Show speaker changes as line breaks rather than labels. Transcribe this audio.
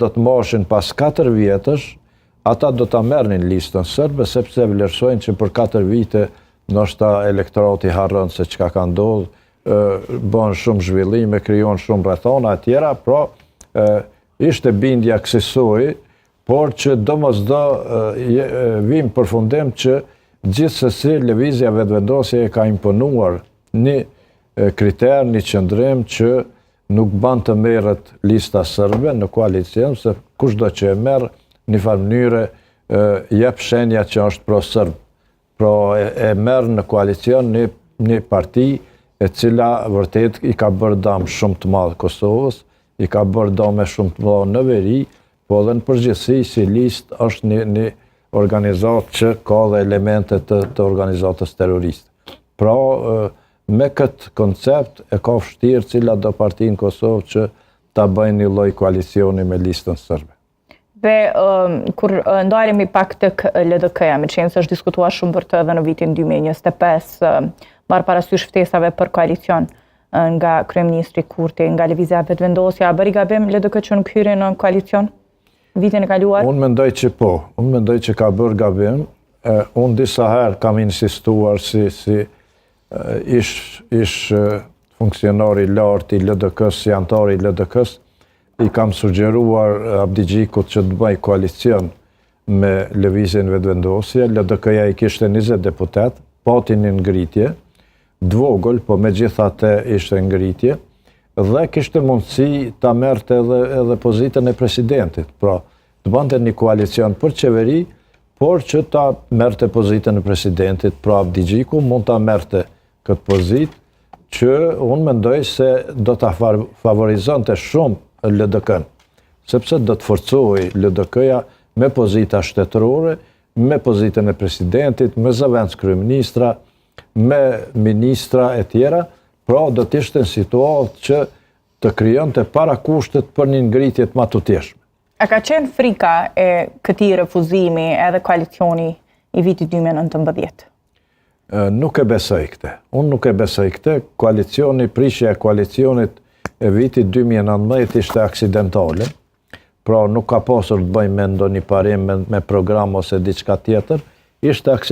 do të moshin pas 4 vjetësh, ata do të merrnin listën sërbe, sepse vlerësojnë që për 4 vite ndoshta elektorati harron se çka ka ndodhur, bën shumë zhvillime, krijon shumë rrethona e tjera, pra ishte bindja kësaj, por që domosdo vim përfundim që gjithsesi lëvizja vetvendosje ka imponuar një kriter, një qëndrim që nuk ban të merret lista sërbe në koalicion, se kushdo që e merr në farë mënyre jep shenja që është pro-sërb. Pra e merr në koalicion një parti e cila vërtet i ka bërë dëm shumë të madh Kosovës, i ka bërë dëm shumë të madh në veri, po edhe në përgjithësi si listë është një organizatë që ka dhe elemente të organizatës terroriste. Pra me këtë koncept e ka vështirë cila do parti në Kosovë që ta bëjnë një lloj koalicioni me listën sërbe.
Dhe kur ndalemi pak tek LDK-ja, me qenë se është diskutuar shumë për të edhe në vitin 2025, marrë parasysh ftesave për koalicion nga kryeministri Kurti, nga lëvizja vetvendosja, bëri gabim LDK që nuk hyri në koalicion vitin e kaluar? Unë
mendoj që po, unë mendoj që ka bërë gabim. Unë disa herë kam insistuar si ish funksionari lartë i LDK-s, si antari i LDK-s, i kam sugjeruar Abdi Gjikut që të bëj koalicion me lëvizjen vetvendosje. LDK-ja i kishte 20 deputet, patin një ngritje, dvogël, po megjithatë ishte ngritje, dhe kishte mundësi ta merrte edhe pozitën e presidentit. Pra, të bante një koalicion për qeveri, por që ta merrte pozitën e presidentit. Pra, Abdi Gjiku mund ta merrte këtë pozitë që unë mendoj se do ta favorizonte shumë LDK-n, sepse do të forcojë LDK-ja me pozita shtetërore, me pozitën e presidentit, me zëvendës kryeministra, me ministra e tjera, pra do të ishte në situatë që të krijonte parakushtet për një ngritje të matutjeshme.
A ka qenë frika e këtij refuzimi edhe koalicioni i vitit 2019?
Nuk e besoj këtë. Unë nuk e besoj këtë. Prishja e koalicionit e vitit 2019 ishte aksidentale, pra nuk ka pasur të bëjmë me ndonjë parim me program ose diçka tjetër, ishte aksidentale.